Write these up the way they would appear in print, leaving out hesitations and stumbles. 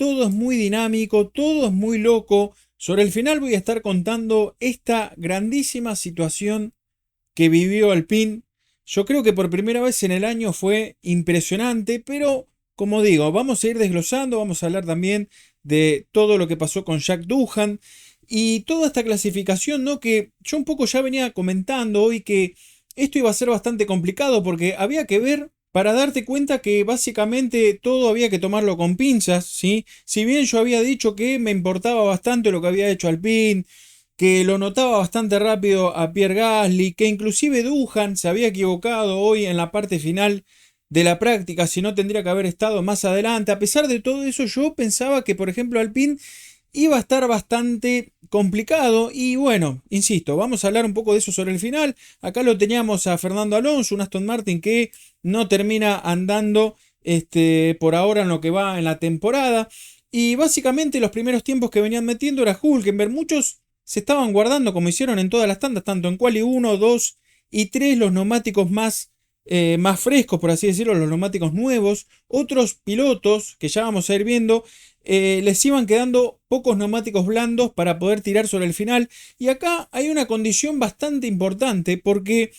todo es muy dinámico, todo es muy loco. Sobre el final voy a estar contando esta grandísima situación que vivió Alpine. Yo creo que por primera vez en el año fue impresionante, pero como digo, vamos a ir desglosando, vamos a hablar también de todo lo que pasó con Jack Doohan y toda esta clasificación, ¿no? Que yo un poco ya venía comentando hoy que esto iba a ser bastante complicado porque había que ver para darte cuenta que básicamente todo había que tomarlo con pinzas, ¿sí? Si bien yo había dicho que me importaba bastante lo que había hecho Alpine, que lo notaba bastante rápido a Pierre Gasly, que inclusive Doohan se había equivocado hoy en la parte final de la práctica, si no tendría que haber estado más adelante. A pesar de todo eso, yo pensaba que, por ejemplo, Alpine iba a estar bastante complicado y bueno, insisto, vamos a hablar un poco de eso sobre el final. Acá lo teníamos a Fernando Alonso, un Aston Martin que no termina andando por ahora en lo que va en la temporada. Y básicamente los primeros tiempos que venían metiendo era Hülkenberg. Muchos se estaban guardando como hicieron en todas las tandas, tanto en Quali 1, 2 y 3, los neumáticos más frescos, por así decirlo, los neumáticos nuevos. Otros pilotos, que ya vamos a ir viendo, les iban quedando pocos neumáticos blandos para poder tirar sobre el final. Y acá hay una condición bastante importante porque,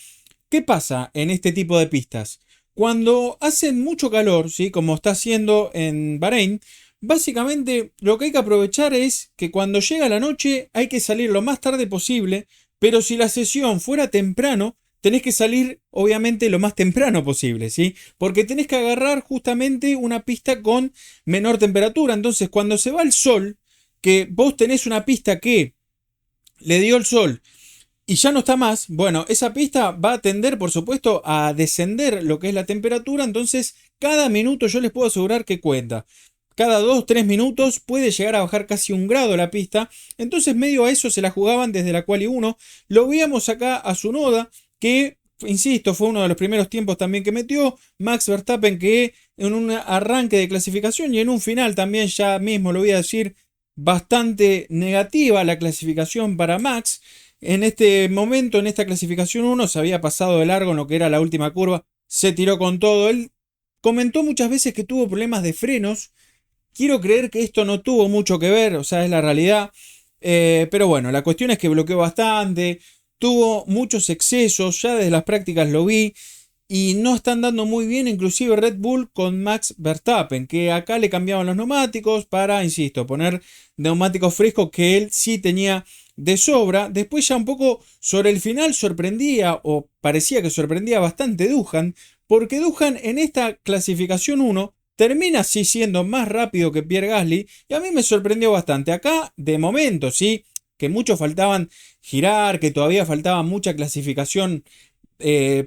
¿qué pasa en este tipo de pistas? Cuando hacen mucho calor, ¿sí? Como está haciendo en Bahrein, básicamente lo que hay que aprovechar es que cuando llega la noche hay que salir lo más tarde posible, pero si la sesión fuera temprano, tenés que salir obviamente lo más temprano posible, ¿sí? Porque tenés que agarrar justamente una pista con menor temperatura. Entonces, cuando se va el sol, que vos tenés una pista que le dio el sol y ya no está más, bueno, esa pista va a tender, por supuesto, a descender lo que es la temperatura, entonces cada minuto yo les puedo asegurar que cuenta. Cada 2 3 minutos puede llegar a bajar casi 1 grado la pista, entonces medio a eso se la jugaban desde la Quali 1. Lo veíamos acá a Tsunoda, que, insisto, fue uno de los primeros tiempos también que metió. Max Verstappen, que en un arranque de clasificación y en un final también, ya mismo lo voy a decir, bastante negativa la clasificación para Max. En este momento, en esta clasificación 1, se había pasado de largo en lo que era la última curva, se tiró con todo. Él comentó muchas veces que tuvo problemas de frenos. Quiero creer que esto no tuvo mucho que ver, o sea, es la realidad. Pero bueno, la cuestión es que bloqueó bastante, tuvo muchos excesos, ya desde las prácticas lo vi, y no están dando muy bien, inclusive Red Bull con Max Verstappen, que acá le cambiaban los neumáticos para, insisto, poner neumáticos frescos que él sí tenía de sobra. Después ya un poco sobre el final sorprendía, o parecía que sorprendía bastante Doohan, porque Doohan en esta clasificación 1 termina sí siendo más rápido que Pierre Gasly, y a mí me sorprendió bastante. Acá, de momento, sí, que muchos faltaban girar, que todavía faltaba mucha clasificación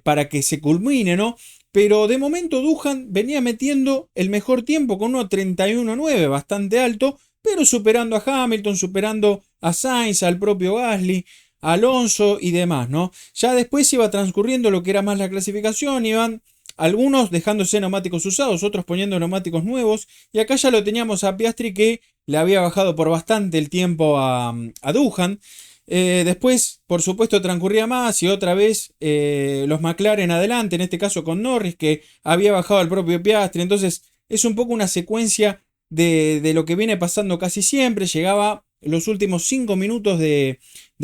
para que se culmine, ¿no? Pero de momento Doohan venía metiendo el mejor tiempo con 1.31.9, bastante alto, pero superando a Hamilton, superando a Sainz, al propio Gasly, a Alonso y demás, ¿no? Ya después iba transcurriendo lo que era más la clasificación, iban algunos dejándose neumáticos usados, otros poniendo neumáticos nuevos, y acá ya lo teníamos a Piastri, que le había bajado por bastante el tiempo a Doohan. Después, por supuesto, transcurría más y otra vez los McLaren adelante, en este caso con Norris, que había bajado al propio Piastri. Entonces, es un poco una secuencia de lo que viene pasando casi siempre. Llegaba los últimos 5 minutos de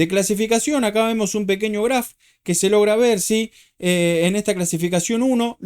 clasificación. Acá vemos un pequeño graph que se logra ver, ¿sí? En esta clasificación 1,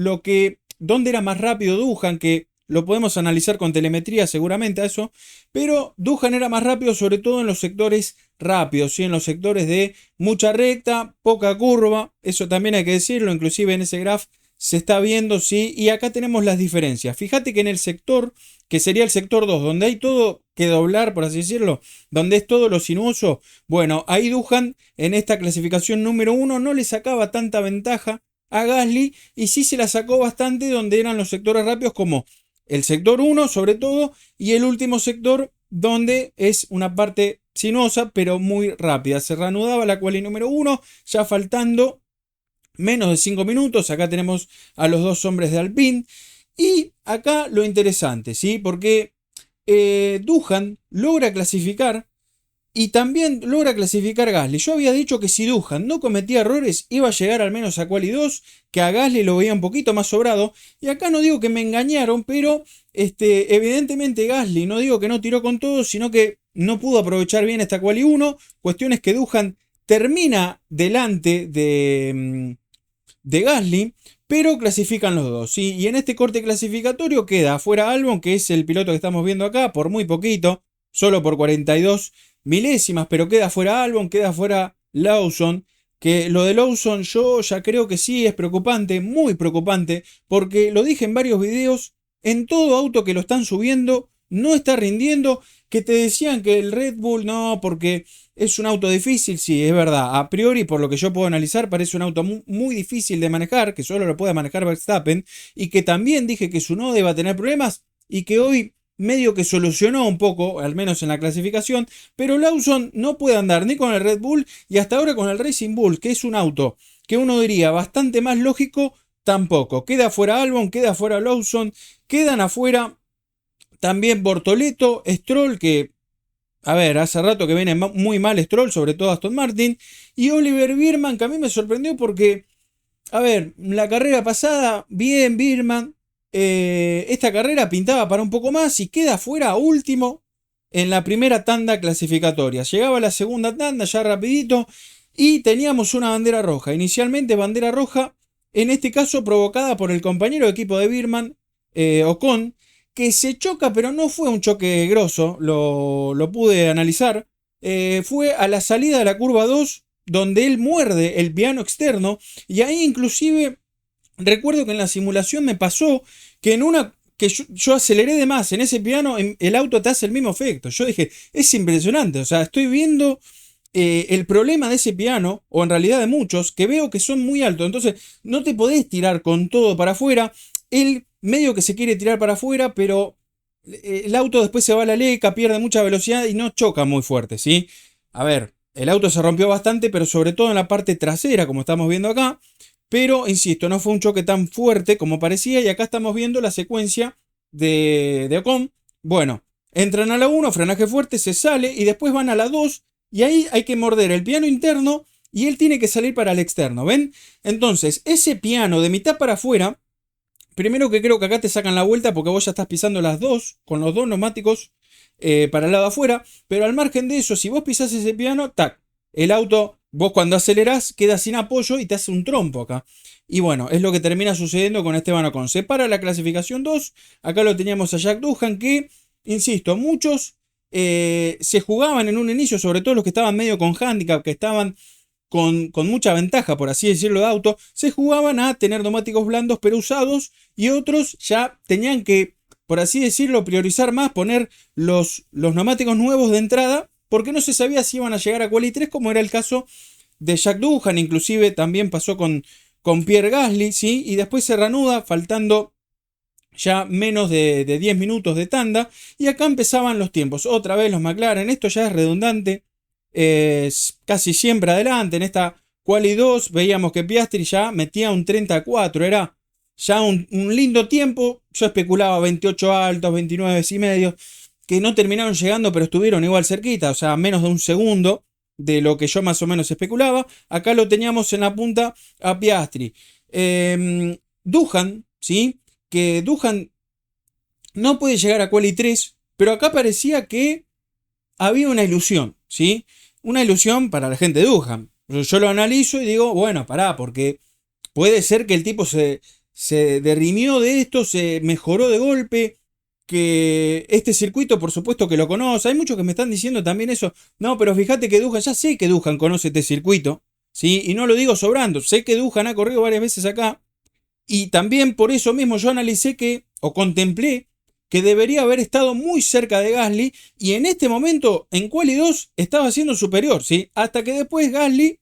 dónde era más rápido Doohan, que lo podemos analizar con telemetría seguramente a eso, pero Doohan era más rápido sobre todo en los sectores rápidos, ¿sí? En los sectores de mucha recta, poca curva, eso también hay que decirlo, inclusive en ese graph se está viendo, ¿sí? Y acá tenemos las diferencias. Fíjate que en el sector, que sería el sector 2, donde hay todo que doblar, por así decirlo, donde es todo lo sinuoso, bueno, ahí Doohan en esta clasificación número 1 no le sacaba tanta ventaja a Gasly y sí se la sacó bastante donde eran los sectores rápidos como el sector 1 sobre todo y el último sector donde es una parte sinuosa pero muy rápida. Se reanudaba la quali número 1 ya faltando menos de 5 minutos. Acá tenemos a los dos hombres de Alpine y acá lo interesante, ¿sí? Porque Doohan logra clasificar Y también logra clasificar Gasly. Yo había dicho que si Duhan no cometía errores, iba a llegar al menos a Quali 2, que a Gasly lo veía un poquito más sobrado. Y acá no digo que me engañaron, pero evidentemente Gasly, no digo que no tiró con todo, sino que no pudo aprovechar bien esta Quali 1. Cuestión es que Duhan termina delante de Gasly, pero clasifican los dos, ¿sí? Y en este corte clasificatorio queda afuera Albon, que es el piloto que estamos viendo acá, por muy poquito, solo por 42 milésimas, pero queda fuera Albon, queda fuera Lawson, que lo de Lawson yo ya creo que sí es preocupante, muy preocupante, porque lo dije en varios videos, en todo auto que lo están subiendo no está rindiendo, que te decían que el Red Bull no, porque es un auto difícil, sí, es verdad, a priori por lo que yo puedo analizar parece un auto muy difícil de manejar, que solo lo puede manejar Verstappen, y que también dije que su nodo iba a tener problemas, y que hoy medio que solucionó un poco, al menos en la clasificación, pero Lawson no puede andar ni con el Red Bull y hasta ahora con el Racing Bull, que es un auto que uno diría bastante más lógico, tampoco. Queda fuera Albon, queda fuera Lawson, quedan afuera también Bortoleto, Stroll, que, a ver, hace rato que viene muy mal Stroll, sobre todo Aston Martin, y Oliver Biermann, que a mí me sorprendió porque, a ver, la carrera pasada, bien Biermann, esta carrera pintaba para un poco más y queda fuera último en la primera tanda clasificatoria. Llegaba la segunda tanda ya rapidito y teníamos una bandera roja. Inicialmente bandera roja, en este caso provocada por el compañero de equipo de Biermann, Ocon, que se choca, pero no fue un choque grosso, lo pude analizar. Fue a la salida de la curva 2, donde él muerde el piano externo, y ahí inclusive recuerdo que en la simulación me pasó que en una que yo aceleré de más en ese piano, el auto te hace el mismo efecto. Yo dije, es impresionante, o sea, estoy viendo el problema de ese piano, o en realidad de muchos, que veo que son muy altos, entonces no te podés tirar con todo para afuera. Él medio que se quiere tirar para afuera, pero el auto después se va a la leca, pierde mucha velocidad y no choca muy fuerte, ¿sí? A ver, el auto se rompió bastante, pero sobre todo en la parte trasera, como estamos viendo acá. Pero, insisto, no fue un choque tan fuerte como parecía. Y acá estamos viendo la secuencia de Ocon. Bueno, entran a la 1, frenaje fuerte, se sale y después van a la 2. Y ahí hay que morder el piano interno y él tiene que salir para el externo, ¿ven? Entonces, ese piano de mitad para afuera, primero que creo que acá te sacan la vuelta porque vos ya estás pisando las dos, con los dos neumáticos para el lado de afuera. Pero al margen de eso, si vos pisás ese piano, tac, el auto, vos cuando acelerás, queda sin apoyo y te hace un trompo acá. Y bueno, es lo que termina sucediendo con Esteban Ocon. Se para la clasificación 2. Acá lo teníamos a Jack Doohan, que, insisto, muchos se jugaban en un inicio, sobre todo los que estaban medio con handicap, que estaban con mucha ventaja, por así decirlo, de auto, se jugaban a tener neumáticos blandos pero usados, y otros ya tenían que, por así decirlo, priorizar más, poner los neumáticos nuevos de entrada, porque no se sabía si iban a llegar a Quali 3, como era el caso de Jack Doohan. Inclusive también pasó con Pierre Gasly, ¿sí? Y después se reanuda, faltando ya menos de 10 minutos de tanda, y acá empezaban los tiempos. Otra vez los McLaren, esto ya es redundante, casi siempre adelante. En esta Quali 2 veíamos que Piastri ya metía un 34, era ya un lindo tiempo. Yo especulaba 28 altos, 29 y medio, que no terminaron llegando, pero estuvieron igual cerquita, o sea, menos de un segundo de lo que yo más o menos especulaba. Acá lo teníamos en la punta a Piastri. Doohan, ¿sí? Que Doohan no puede llegar a Quali 3, pero acá parecía que había una ilusión, ¿sí? Una ilusión para la gente de Doohan. Yo lo analizo y digo, bueno, pará, porque puede ser que el tipo se derrimió de esto, se mejoró de golpe, que este circuito por supuesto que lo conoce. Hay muchos que me están diciendo también eso. No, pero fíjate que Doohan, ya sé que Doohan conoce este circuito, ¿sí? Y no lo digo sobrando, sé que Doohan ha corrido varias veces acá. Y también por eso mismo yo analicé que, o contemplé, que debería haber estado muy cerca de Gasly, y en este momento en Quali 2 estaba siendo superior, ¿sí? Hasta que después Gasly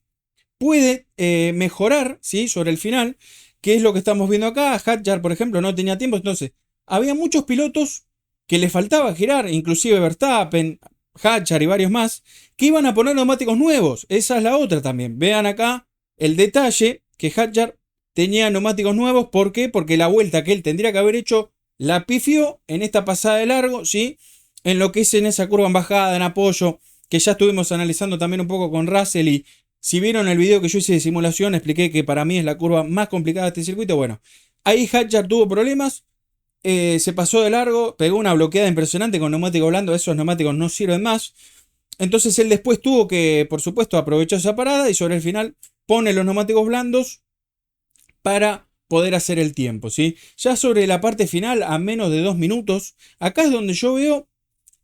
puede mejorar, ¿sí? Sobre el final, que es lo que estamos viendo acá. Hadjar, por ejemplo, no tenía tiempo, entonces había muchos pilotos que le faltaba girar, inclusive Verstappen, Hadjar y varios más, que iban a poner neumáticos nuevos. Esa es la otra también. Vean acá el detalle, que Hadjar tenía neumáticos nuevos. ¿Por qué? Porque la vuelta que él tendría que haber hecho la pifió en esta pasada de largo, ¿sí? En lo que es en esa curva en bajada, en apoyo, que ya estuvimos analizando también un poco con Russell, y si vieron el video que yo hice de simulación, expliqué que para mí es la curva más complicada de este circuito. Bueno, ahí Hadjar tuvo problemas, se pasó de largo, pegó una bloqueada impresionante con neumático blando, esos neumáticos no sirven más. Entonces él después tuvo que, por supuesto, aprovechar esa parada y sobre el final pone los neumáticos blandos para poder hacer el tiempo, ¿sí? Ya sobre la parte final, a menos de 2 minutos, acá es donde yo veo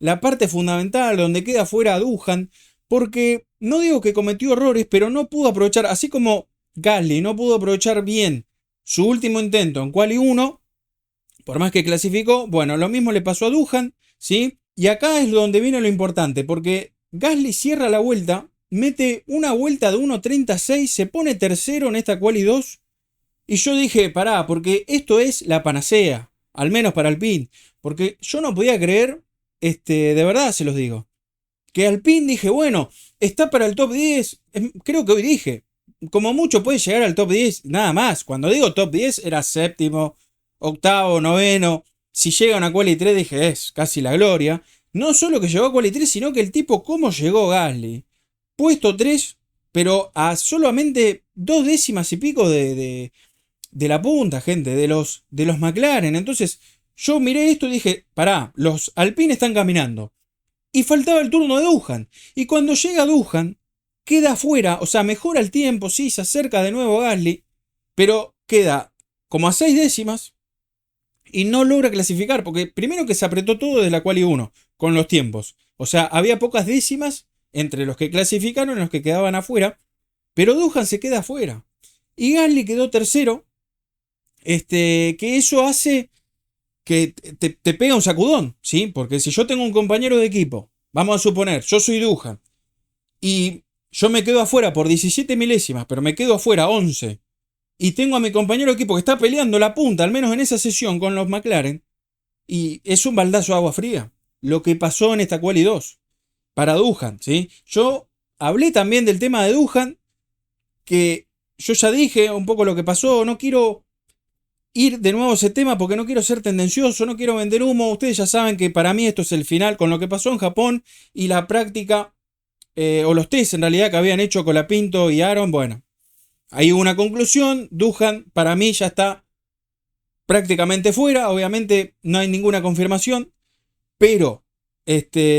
la parte fundamental, donde queda fuera Doohan, porque no digo que cometió errores, pero no pudo aprovechar, así como Gasly no pudo aprovechar bien su último intento en Quali 1, por más que clasificó, bueno, lo mismo le pasó a Doohan, ¿sí? Y acá es donde viene lo importante, porque Gasly cierra la vuelta, mete una vuelta de 1.36, se pone tercero en esta Quali 2, y yo dije, pará, porque esto es la panacea, al menos para Alpine, porque yo no podía creer, de verdad se los digo, que Alpine dije, bueno, está para el top 10, creo que hoy dije, como mucho puede llegar al top 10, nada más. Cuando digo top 10 era séptimo, octavo, noveno. Si llega a una quali 3 dije, es casi la gloria. No solo que llegó a quali 3, sino que el tipo, ¿cómo llegó Gasly? Puesto 3, pero a solamente 2 décimas y pico de la punta, gente, de los McLaren. Entonces yo miré esto y dije, pará, los Alpine están caminando. Y faltaba el turno de Doohan. Y cuando llega Doohan, queda afuera, o sea, mejora el tiempo, sí, se acerca de nuevo a Gasly, pero queda como a 6 décimas y no logra clasificar, porque primero que se apretó todo desde la quali 1 con los tiempos. O sea, había pocas décimas entre los que clasificaron y los que quedaban afuera, pero Doohan se queda afuera. Y Gasly quedó tercero, que eso hace que te pega un sacudón, ¿sí? Porque si yo tengo un compañero de equipo, vamos a suponer, yo soy Doohan, y yo me quedo afuera por 17 milésimas, pero me quedo afuera 11, y tengo a mi compañero de equipo que está peleando la punta, al menos en esa sesión con los McLaren, y es un baldazo de agua fría, lo que pasó en esta quali 2, para Doohan, ¿sí? Yo hablé también del tema de Doohan, que yo ya dije un poco lo que pasó, no quiero ir de nuevo a ese tema porque no quiero ser tendencioso, no quiero vender humo. Ustedes ya saben que para mí esto es el final con lo que pasó en Japón y la práctica, o los test en realidad que habían hecho Colapinto y Aaron. Bueno, hay una conclusión. Doohan para mí ya está prácticamente fuera. Obviamente no hay ninguna confirmación, pero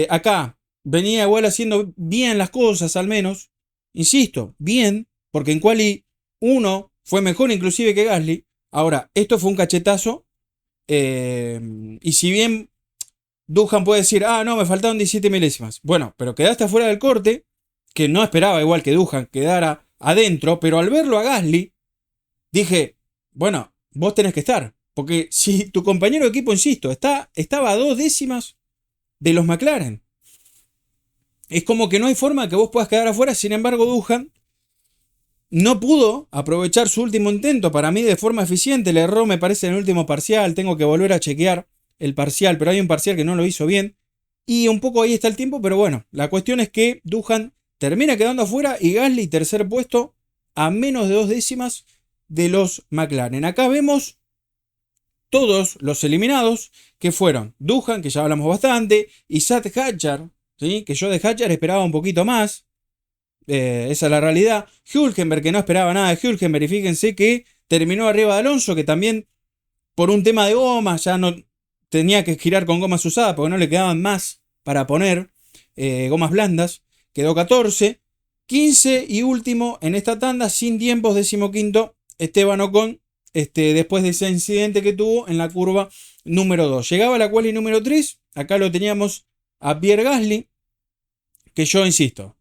acá venía igual haciendo bien las cosas, al menos. Insisto, bien, porque en Quali 1 fue mejor inclusive que Gasly. Ahora, esto fue un cachetazo. Y si bien Doohan puede decir, ah, no, me faltaron 17 milésimas. Bueno, pero quedaste afuera del corte, que no esperaba igual que Doohan quedara adentro, pero al verlo a Gasly, dije, bueno, vos tenés que estar. Porque si tu compañero de equipo, insisto, estaba a 2 décimas de los McLaren, es como que no hay forma que vos puedas quedar afuera. Sin embargo, Doohan no pudo aprovechar su último intento, para mí de forma eficiente. Le erró, me parece, en el último parcial. Tengo que volver a chequear el parcial, pero hay un parcial que no lo hizo bien. Y un poco ahí está el tiempo, pero bueno, la cuestión es que Doohan termina quedando afuera y Gasly tercer puesto a menos de 2 décimas de los McLaren. Acá vemos todos los eliminados, que fueron Doohan, que ya hablamos bastante, y Sad Hadjar, ¿sí? Que yo de Hadjar esperaba un poquito más. Esa es la realidad. Hülkenberg, que no esperaba nada de Hülkenberg, y fíjense que terminó arriba de Alonso, que también por un tema de gomas ya no tenía que girar con gomas usadas porque no le quedaban más para poner, gomas blandas. Quedó 14, 15 y último en esta tanda sin tiempos, 15º Esteban Ocon, después de ese incidente que tuvo en la curva número 2. Llegaba a la quali número 3, acá lo teníamos a Pierre Gasly, que yo insisto,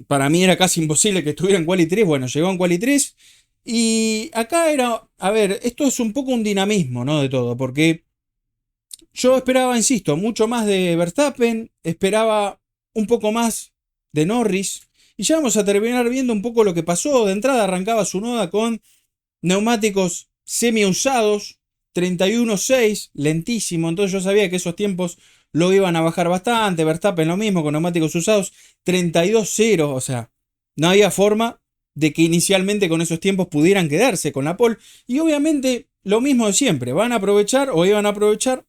para mí era casi imposible que estuviera en quali 3. Bueno, llegó en quali 3. Y acá era, a ver, esto es un poco un dinamismo, ¿no? De todo, porque yo esperaba, insisto, mucho más de Verstappen, esperaba un poco más de Norris, y ya vamos a terminar viendo un poco lo que pasó. De entrada arrancaba Tsunoda con neumáticos semi usados, 31.6, lentísimo, entonces yo sabía que esos tiempos lo iban a bajar bastante. Verstappen lo mismo, con neumáticos usados, 32.0, o sea, no había forma de que inicialmente con esos tiempos pudieran quedarse con la pole. Y obviamente lo mismo de siempre, van a aprovechar o iban a aprovechar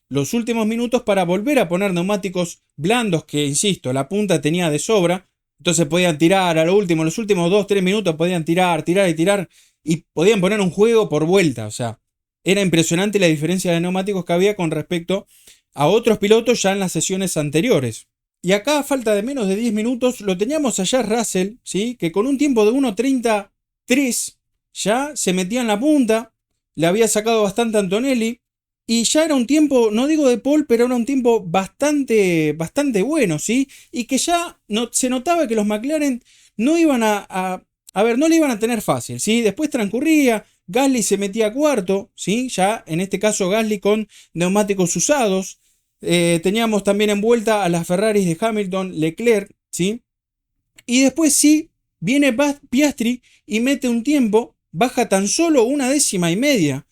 los últimos minutos para volver a poner neumáticos blandos que, insisto, la punta tenía de sobra. Entonces podían tirar a lo último, los últimos 2-3 minutos podían tirar y tirar y podían poner un juego por vuelta. O sea, era impresionante la diferencia de neumáticos que había con respecto a otros pilotos ya en las sesiones anteriores. Y acá, a falta de menos de 10 minutos, lo teníamos allá Russell, ¿sí? Que con un tiempo de 1.33 ya se metía en la punta, le había sacado bastante a Antonelli, y ya era un tiempo, no digo de pole, pero era un tiempo bastante bueno, ¿sí? Y que ya no, se notaba que los McLaren no iban a ver, no le iban a tener fácil, ¿sí? Después transcurría, Gasly se metía a cuarto, ¿sí? Ya en este caso Gasly con neumáticos usados. Teníamos también en vuelta a las Ferraris de Hamilton, Leclerc, ¿sí? Y después sí, viene Piastri y mete un tiempo, baja tan solo 1,5 décimas.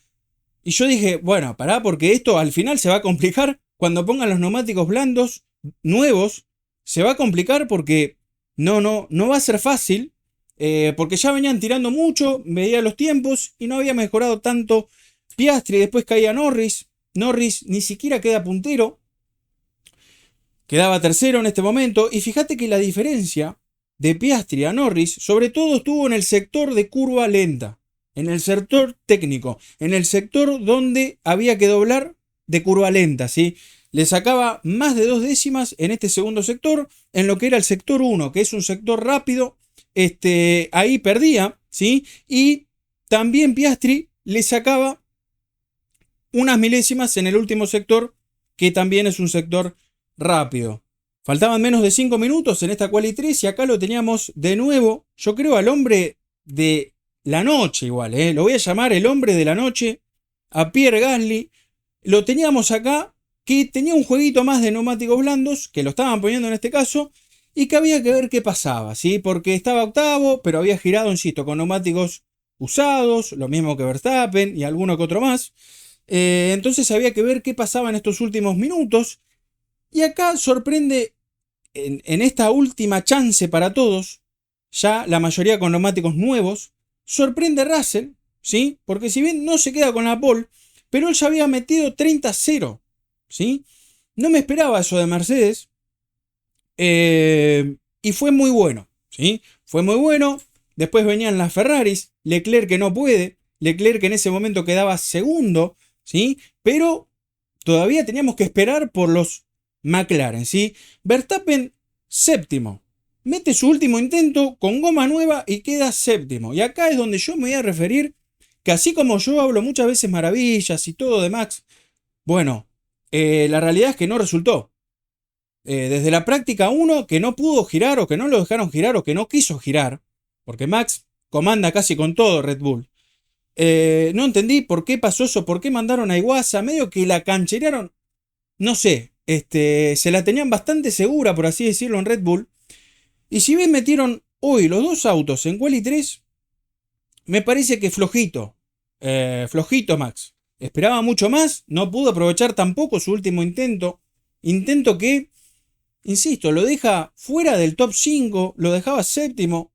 Y yo dije, bueno, pará, porque esto al final se va a complicar cuando pongan los neumáticos blandos nuevos. Se va a complicar porque no va a ser fácil. Porque ya venían tirando mucho, veía los tiempos y no había mejorado tanto Piastri. Después caía Norris. Norris ni siquiera queda puntero. Quedaba tercero en este momento. Y fíjate que la diferencia de Piastri a Norris, sobre todo estuvo en el sector de curva lenta. En el sector técnico, en el sector donde había que doblar de curva lenta, ¿sí? Le sacaba más de 2 décimas en este segundo sector, en lo que era el sector 1, que es un sector rápido, ahí perdía, ¿sí? Y también Piastri le sacaba unas milésimas en el último sector, que también es un sector rápido. Faltaban menos de 5 minutos en esta quali 3 y acá lo teníamos de nuevo, yo creo, al hombre de la noche igual, lo voy a llamar el hombre de la noche, a Pierre Gasly. Lo teníamos acá, que tenía un jueguito más de neumáticos blandos, que lo estaban poniendo en este caso, y que había que ver qué pasaba, ¿sí? Porque estaba octavo, pero había girado, insisto, con neumáticos usados, lo mismo que Verstappen y alguno que otro más. Entonces había que ver qué pasaba en estos últimos minutos. Y acá sorprende, en esta última chance para todos, ya la mayoría con neumáticos nuevos, sorprende Russell, ¿sí? Porque si bien no se queda con la pole, pero él ya había metido 30-0, ¿sí? No me esperaba eso de Mercedes. Y fue muy bueno, ¿sí? Fue muy bueno. Después venían las Ferraris, Leclerc que no puede, Leclerc que en ese momento quedaba segundo, ¿sí? Pero todavía teníamos que esperar por los McLaren, ¿sí? Verstappen séptimo. Mete su último intento con goma nueva y queda séptimo. Y acá es donde yo me voy a referir, que así como yo hablo muchas veces maravillas y todo de Max, bueno, la realidad es que no resultó. Desde la práctica 1, que no pudo girar o que no lo dejaron girar o que no quiso girar, porque Max comanda casi con todo Red Bull. No entendí por qué pasó eso, por qué mandaron a Iwasa, medio que la cancherearon, no sé, se la tenían bastante segura, por así decirlo, en Red Bull. Y si bien metieron hoy los dos autos en Quali 3, me parece que flojito. Flojito Max. Esperaba mucho más, no pudo aprovechar tampoco su último intento. Intento que, insisto, lo deja fuera del top 5, lo dejaba séptimo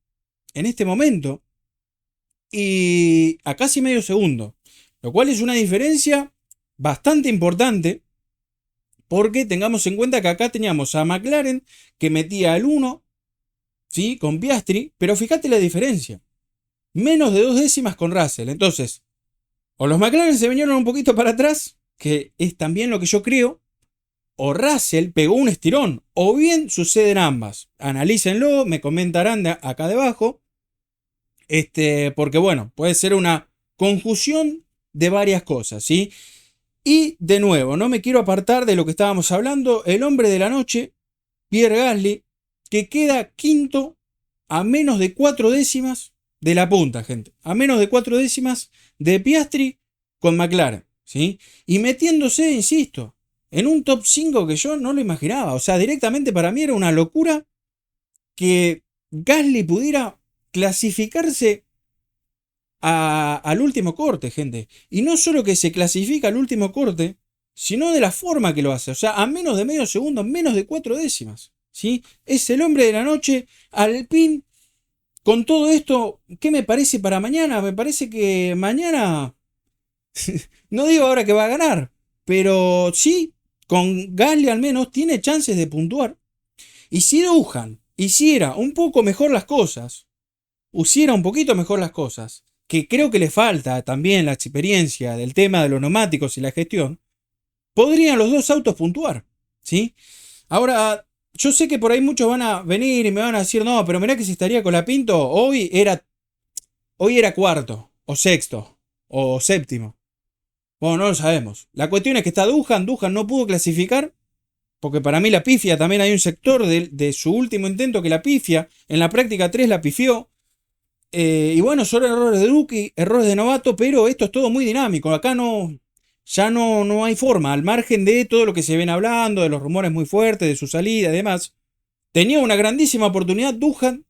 en este momento. Y a casi medio segundo. Lo cual es una diferencia bastante importante. Porque tengamos en cuenta que acá teníamos a McLaren que metía el 1. ¿Sí? Con Piastri, pero fíjate la diferencia. Menos de 2 décimas con Russell. Entonces, o los McLaren se vinieron un poquito para atrás, que es también lo que yo creo, o Russell pegó un estirón, o bien suceden ambas. Analícenlo, me comentarán acá debajo. Porque bueno, puede ser una conjunción de varias cosas, ¿sí? Y de nuevo, no me quiero apartar de lo que estábamos hablando. El hombre de la noche, Pierre Gasly, que queda quinto a menos de 4 décimas de la punta, gente. A menos de 4 décimas de Piastri con McLaren, ¿sí? Y metiéndose, insisto, en un top 5 que yo no lo imaginaba. O sea, directamente para mí era una locura que Gasly pudiera clasificarse al último corte, gente. Y no solo que se clasifica al último corte, sino de la forma que lo hace. O sea, a menos de medio segundo, menos de 4 décimas. ¿Sí? Es el hombre de la noche. Alpine, con todo esto, ¿qué me parece para mañana? Me parece que mañana, no digo ahora que va a ganar, pero sí, con Gasly al menos tiene chances de puntuar. Y si Duhan hiciera un poco mejor las cosas, hiciera un poquito mejor las cosas, que creo que le falta también la experiencia del tema de los neumáticos y la gestión, podrían los dos autos puntuar, ¿sí? Ahora, yo sé que por ahí muchos van a venir y me van a decir, no, pero mirá que si estaría con la Pinto, hoy era cuarto, o sexto, o séptimo. Bueno, no lo sabemos. La cuestión es que está Duhan no pudo clasificar, porque para mí la pifia, también hay un sector de su último intento que la pifia, en la práctica 3 la pifió. Y bueno, son errores de rookie, errores de novato, pero esto es todo muy dinámico. Acá no hay forma, al margen de todo lo que se ven hablando, de los rumores muy fuertes, de su salida y demás. Tenía una grandísima oportunidad Duhan,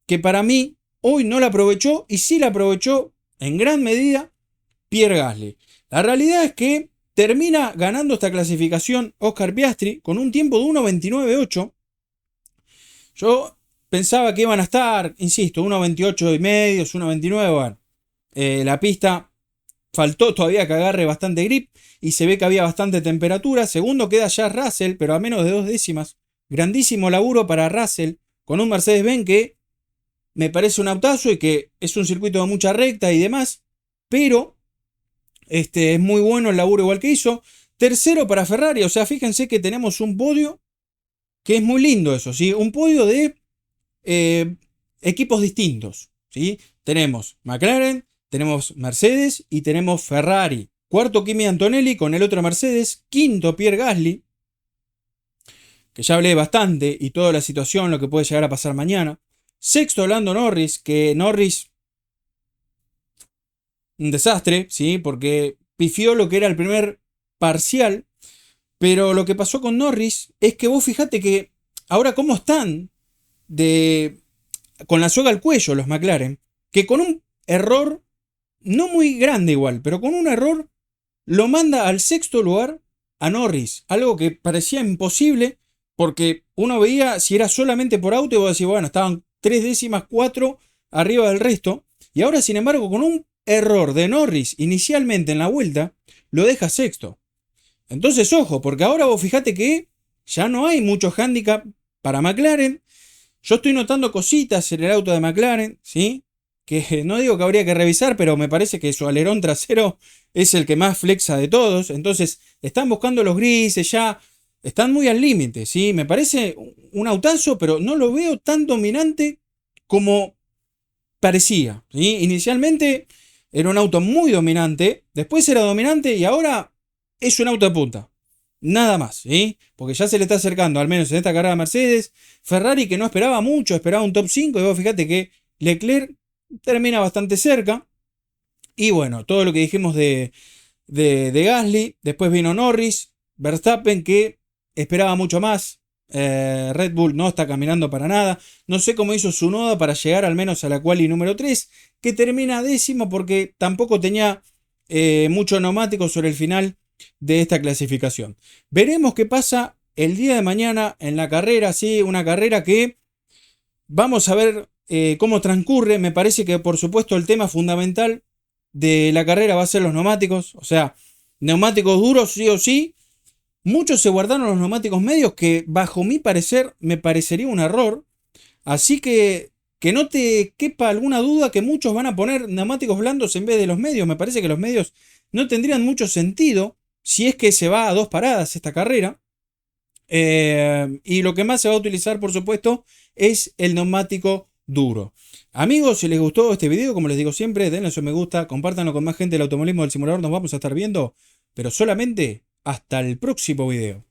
que para mí hoy no la aprovechó, y sí la aprovechó en gran medida Pierre Gasly. La realidad es que termina ganando esta clasificación Oscar Piastri con un tiempo de 1.29.8. Yo pensaba que iban a estar, insisto, 1.28 y medio, 1.29. Bueno, la pista faltó todavía que agarre bastante grip y se ve que había bastante temperatura. Segundo queda ya Russell, pero a menos de 2 décimas. Grandísimo laburo para Russell con un Mercedes-Benz que me parece un autazo y que es un circuito de mucha recta y demás, pero es muy bueno el laburo igual que hizo. Tercero para Ferrari, o sea, fíjense que tenemos un podio que es muy lindo eso, ¿sí? Un podio de equipos distintos, ¿sí? Tenemos McLaren, tenemos Mercedes y tenemos Ferrari. Cuarto Kimi Antonelli con el otro Mercedes. Quinto Pierre Gasly, que ya hablé bastante y toda la situación, lo que puede llegar a pasar mañana. Sexto Lando Norris, que Norris un desastre, ¿sí? Porque pifió lo que era el primer parcial. Pero lo que pasó con Norris es que vos fijate que ahora cómo están con la soga al cuello los McLaren, que con un error, no muy grande igual, pero con un error lo manda al sexto lugar a Norris. Algo que parecía imposible porque uno veía si era solamente por auto y vos decís, bueno, estaban 3 décimas, 4 arriba del resto. Y ahora, sin embargo, con un error de Norris inicialmente en la vuelta, lo deja sexto. Entonces, ojo, porque ahora vos fijate que ya no hay mucho handicap para McLaren. Yo estoy notando cositas en el auto de McLaren, ¿sí? Que no digo que habría que revisar, pero me parece que su alerón trasero es el que más flexa de todos. Entonces, están buscando los grises ya. Están muy al límite, ¿sí? Me parece un autazo, pero no lo veo tan dominante como parecía, ¿sí? Inicialmente era un auto muy dominante, después era dominante y ahora es un auto de punta. Nada más, ¿sí? Porque ya se le está acercando, al menos en esta carrera Mercedes. Ferrari, que no esperaba mucho, esperaba un top 5. Y vos fíjate que Leclerc termina bastante cerca. Y bueno, todo lo que dijimos de Gasly. Después vino Norris, Verstappen, que esperaba mucho más. Red Bull no está caminando para nada. No sé cómo hizo su noda para llegar al menos a la quali número 3, que termina décimo porque tampoco tenía mucho neumático sobre el final de esta clasificación. Veremos qué pasa el día de mañana en la carrera, ¿sí? Una carrera que vamos a ver cómo transcurre. Me parece que por supuesto el tema fundamental de la carrera va a ser los neumáticos, o sea, neumáticos duros sí o sí. Muchos se guardaron los neumáticos medios, que bajo mi parecer me parecería un error. Así que no te quepa alguna duda que muchos van a poner neumáticos blandos en vez de los medios. Me parece que los medios no tendrían mucho sentido si es que se va a 2 paradas esta carrera. Y lo que más se va a utilizar, por supuesto, es el neumático duro. Amigos, si les gustó este video, como les digo siempre, denle su me gusta, compártanlo con más gente del automovilismo del simulador. Nos vamos a estar viendo, pero solamente hasta el próximo video.